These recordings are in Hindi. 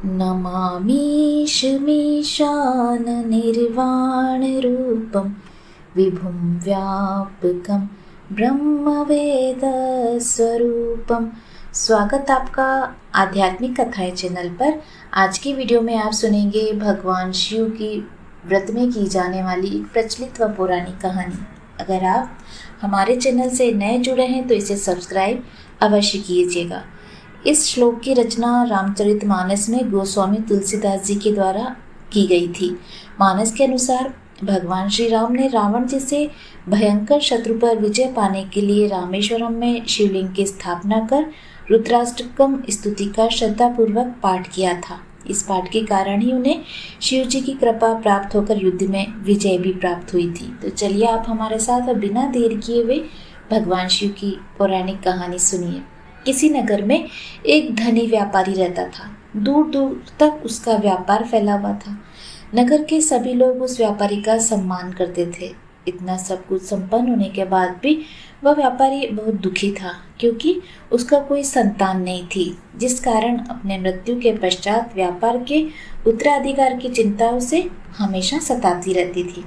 नमामीशमीशाननिर्वाणरूपं विभुं व्यापकं ब्रह्मवेदस्वरूपम। स्वागत आपका आध्यात्मिक कथाएं चैनल पर। आज की वीडियो में आप सुनेंगे भगवान शिव की व्रत में की जाने वाली एक प्रचलित व पौराणिक कहानी। अगर आप हमारे चैनल से नए जुड़े हैं तो इसे सब्सक्राइब अवश्य कीजिएगा। इस श्लोक की रचना रामचरितमानस में गोस्वामी तुलसीदास जी के द्वारा की गई थी। मानस के अनुसार भगवान श्री राम ने रावण जैसे भयंकर शत्रु पर विजय पाने के लिए रामेश्वरम में शिवलिंग की स्थापना कर रुद्राष्टकम स्तुति का श्रद्धापूर्वक पाठ किया था। इस पाठ के कारण ही उन्हें शिव जी की कृपा प्राप्त होकर युद्ध में विजय भी प्राप्त हुई थी। तो चलिए आप हमारे साथ बिना देर किए हुए भगवान शिव की पौराणिक कहानी सुनिए। किसी नगर में एक धनी व्यापारी रहता था। दूर दूर तक उसका व्यापार फैला हुआ था। नगर के सभी लोग उस व्यापारी का सम्मान करते थे। इतना सब कुछ संपन्न होने के बाद भी वह व्यापारी बहुत दुखी था, क्योंकि उसका कोई संतान नहीं थी, जिस कारण अपने मृत्यु के पश्चात व्यापार के उत्तराधिकार की चिंता उसे हमेशा सताती रहती थी।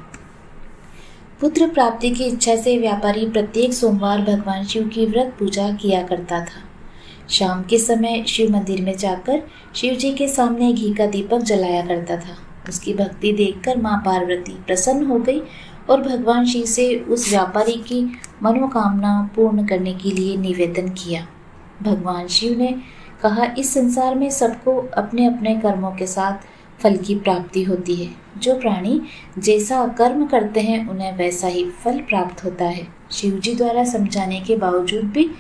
पुत्र प्राप्ति की इच्छा से व्यापारी प्रत्येक सोमवार भगवान शिव की व्रत पूजा किया करता था। शाम के समय शिव मंदिर में जाकर शिव जी के सामने घी का दीपक जलाया करता था। उसकी भक्ति देखकर मां पार्वती प्रसन्न हो गई और भगवान शिव से उस व्यापारी की मनोकामना पूर्ण करने के लिए निवेदन किया। भगवान शिव ने कहा, इस संसार में सबको अपने अपने कर्मों के साथ फल की प्राप्ति होती है। जो प्राणी जैसा कर्म करते हैं उन्हें वैसा ही फल प्राप्त होता है। शिव जी द्वारा समझाने के बावजूद भी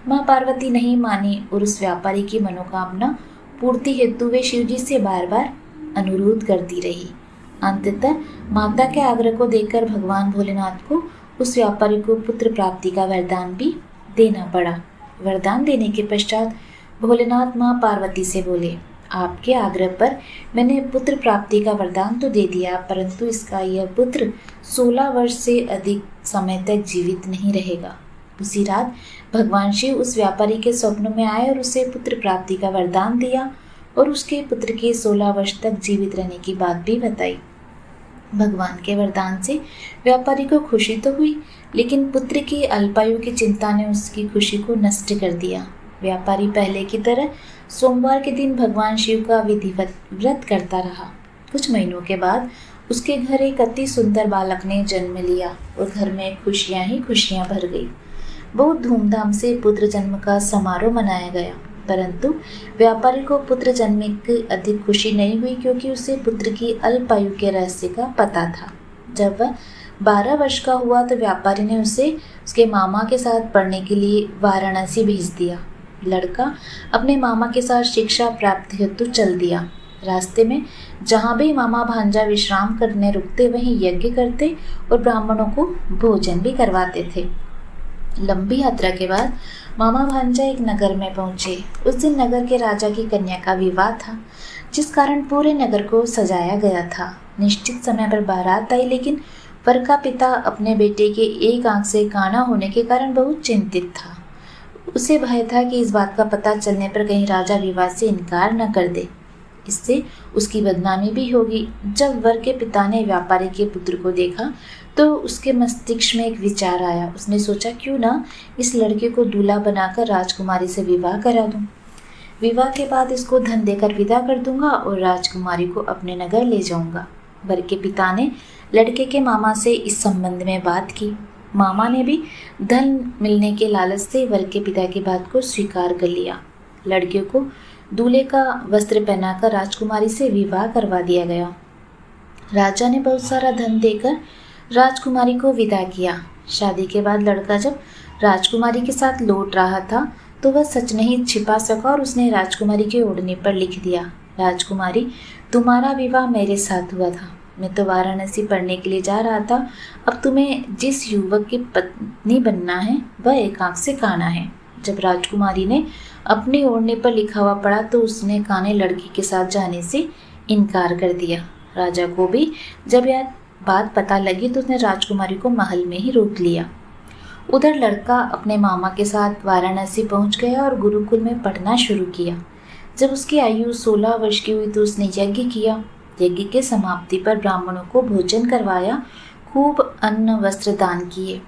मां पार्वती नहीं मानी और उस व्यापारी की मनोकामना पूर्ति हेतु वे शिव जी से बार बार अनुरोध करती रही। अंततः माता के आग्रह को देखकर भगवान भोलेनाथ को उस व्यापारी को पुत्र प्राप्ति का वरदान भी देना पड़ा। वरदान देने के पश्चात भोलेनाथ मां पार्वती से बोले, आपके आग्रह पर मैंने पुत्र प्राप्ति का वरदान तो दे दिया, परंतु इसका यह पुत्र 16 वर्ष से अधिक समय तक जीवित नहीं रहेगा। उसी रात भगवान शिव उस व्यापारी के स्वप्न में आए और उसे पुत्र प्राप्ति का वरदान दिया और उसके पुत्र के 16 वर्ष तक जीवित रहने की बात भी बताई। भगवान के वरदान से व्यापारी को खुशी तो हुई, लेकिन पुत्र की अल्पायु की चिंता ने उसकी खुशी को नष्ट कर दिया। व्यापारी पहले की तरह सोमवार के दिन भगवान शिव का विधिवत व्रत करता रहा। कुछ महीनों के बाद उसके घर एक अति सुंदर बालक ने जन्म लिया और घर में खुशियां ही खुशियां भर गई। बहुत धूमधाम से पुत्र जन्म का समारोह मनाया गया, परंतु व्यापारी को पुत्र जन्म की अधिक खुशी नहीं हुई, क्योंकि उसे पुत्र की अल्पायु के रहस्य का पता था। जब वह 12 वर्ष का हुआ तो व्यापारी ने उसे उसके मामा के साथ पढ़ने के लिए वाराणसी भेज दिया। लड़का अपने मामा के साथ शिक्षा प्राप्ति हेतु चल दिया। रास्ते में जहाँ भी मामा भांजा विश्राम करने रुकते वहीं यज्ञ करते और ब्राह्मणों को भोजन भी करवाते थे। लंबी यात्रा के बाद मामा भांजा एक नगर में पहुंचे। उस दिन नगर के राजा की कन्या का विवाह था, जिस कारण पूरे नगर को सजाया गया था। निश्चित समय पर बारात आई, लेकिन वर का पिता अपने बेटे के एक आंख से काना होने के कारण बहुत चिंतित था। उसे भय था कि इस बात का पता चलने पर कहीं राजा विवाह से इनकार न कर दे, इससे उसकी बदनामी भी होगी। जब वर के पिता ने व्यापारी के पुत्र को देखा तो उसके मस्तिष्क में एक विचार आया। उसने सोचा, क्यों ना इस लड़के को दूल्हा बनाकर राजकुमारी से विवाह करा दूं। विवाह के बाद इसको धन देकर विदा कर दूंगा और राजकुमारी को अपने नगर ले जाऊंगा। वर के पिता ने लड़के के मामा से इस संबंध में बात की। मामा ने भी धन मिलने के लालच से वर के पिता की बात को स्वीकार कर लिया। लड़के को दूल्हे का वस्त्र पहनाकर राजकुमारी से विवाह करवा दिया गया। राजा ने बहुत सारा धन देकर राजकुमारी को विदा किया। शादी के बाद लड़का जब राजकुमारी के साथ लौट रहा था तो वह सच नहीं छिपा सका और उसने राजकुमारी के ओढ़ने पर लिख दिया, राजकुमारी, तुम्हारा विवाह मेरे साथ हुआ था। मैं तो वाराणसी पढ़ने के लिए जा रहा था। अब तुम्हें जिस युवक की पत्नी बनना है वह एक आंख से काना है। जब राजकुमारी ने अपने ओढ़ने पर लिखा हुआ पढ़ा तो उसने काने लड़की के साथ जाने से इनकार कर दिया। राजा को भी जब यह बात पता लगी तो उसने राजकुमारी को महल में ही रोक लिया। उधर लड़का अपने मामा के साथ वाराणसी पहुंच गया और गुरुकुल में पढ़ना शुरू किया। जब उसकी आयु 16 वर्ष की हुई तो उसने यज्ञ किया। यज्ञ के समाप्ति पर ब्राह्मणों को भोजन करवाया, खूब अन्न वस्त्र दान किए।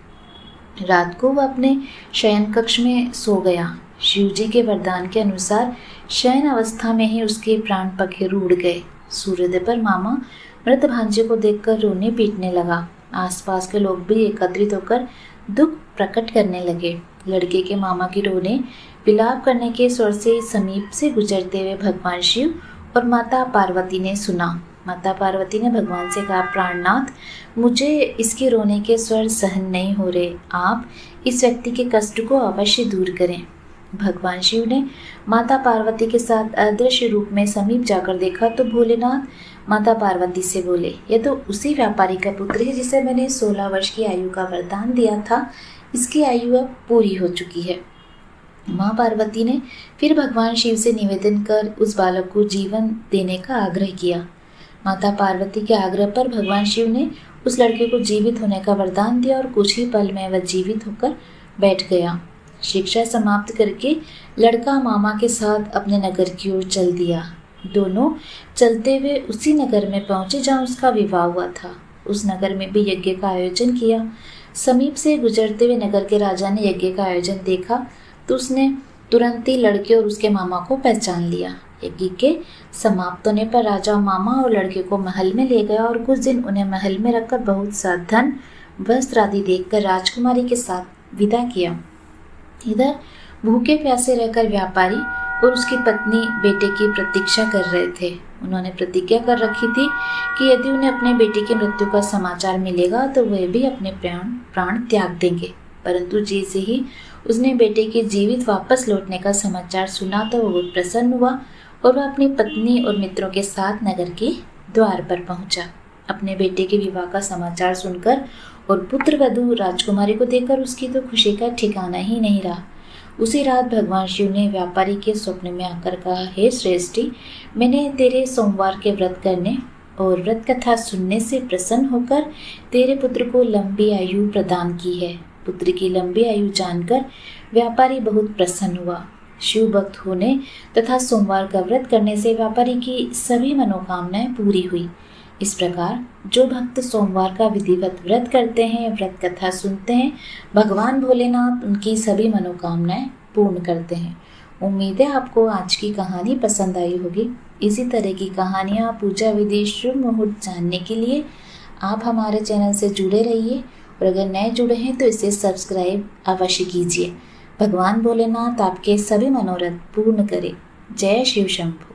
रात को वह अपने शयन कक्ष में सो गया। शिव जी के वरदान के अनुसार शयन अवस्था में ही उसके प्राण पखेरु उड़ गए। सूर्योदय पर मामा मृत भांजे को देखकर रोने पीटने लगा। आसपास के लोग भी एकत्रित होकर दुख प्रकट करने लगे। लड़के के मामा की रोने विलाप करने के स्वर से समीप से गुजरते हुए भगवान शिव और माता पार्वती ने सुना। माता पार्वती ने भगवान से कहा, प्राणनाथ, मुझे इसके रोने के स्वर सहन नहीं हो रहे, आप इस व्यक्ति के कष्ट को अवश्य दूर करें। भगवान शिव ने माता पार्वती के साथ अदृश्य रूप में समीप जाकर देखा तो भोलेनाथ माता पार्वती से बोले, यह तो उसी व्यापारी का पुत्र है जिसे मैंने 16 वर्ष की आयु का वरदान दिया था। इसकी आयु अब पूरी हो चुकी है। माँ पार्वती ने फिर भगवान शिव से निवेदन कर उस बालक को जीवन देने का आग्रह किया। माता पार्वती के आग्रह पर भगवान शिव ने उस लड़के को जीवित होने का वरदान दिया और कुछ ही पल में वह जीवित होकर बैठ गया। शिक्षा समाप्त करके लड़का मामा के साथ अपने नगर की ओर चल दिया। दोनों चलते हुए उसी नगर में पहुंचे जहां उसका विवाह हुआ था। उस नगर में भी यज्ञ का आयोजन किया। समीप से गुजरते हुए नगर के राजा ने यज्ञ का आयोजन देखा तो उसने तुरंत ही लड़के और उसके मामा को पहचान लिया। यज्ञ के समाप्त होने पर राजा मामा और लड़के को महल में ले गया और कुछ दिन उन्हें महल में रखकर बहुत सा धन वस्त्र आदि देखकर राजकुमारी के साथ विदा किया। इधर भूखे प्यासे रहकर व्यापारी और उसकी पत्नी बेटे की प्रतीक्षा कर रहे थे। उन्होंने प्रतिज्ञा कर रखी थी कि यदि उन्हें अपने बेटे की मृत्यु का समाचार मिलेगा तो वे भी अपने प्राण त्याग देंगे। परंतु जैसे ही उसने बेटे के जीवित वापस लौटने का समाचार सुना तो वो प्रसन्न हुआ और वह अपनी पत्नी और मित्रों के साथ नगर के द्वार पर पहुंचा। अपने बेटे के विवाह का समाचार सुनकर और पुत्र वधू राजकुमारी को देखकर उसकी तो खुशी का ठिकाना ही नहीं रहा। उसी रात भगवान शिव ने व्यापारी के स्वप्न में आकर कहा, हे श्रेष्ठी, मैंने तेरे सोमवार के व्रत करने और व्रत कथा सुनने से प्रसन्न होकर तेरे पुत्र को लंबी आयु प्रदान की है। पुत्र की लंबी आयु जानकर व्यापारी बहुत प्रसन्न हुआ। शिव भक्त होने तथा सोमवार का व्रत करने से व्यापारी की सभी मनोकामनाएं पूरी हुई। इस प्रकार जो भक्त सोमवार का विधिवत व्रत करते हैं, व्रत कथा सुनते हैं, भगवान भोलेनाथ उनकी सभी मनोकामनाएं पूर्ण करते हैं। उम्मीद है आपको आज की कहानी पसंद आई होगी। इसी तरह की कहानियाँ, पूजा विधि, शुभ मुहूर्त जानने के लिए आप हमारे चैनल से जुड़े रहिए और अगर नए जुड़े हैं तो इसे सब्सक्राइब अवश्य कीजिए। भगवान भोलेनाथ आपके सभी मनोरथ पूर्ण करे। जय शिव शंभू।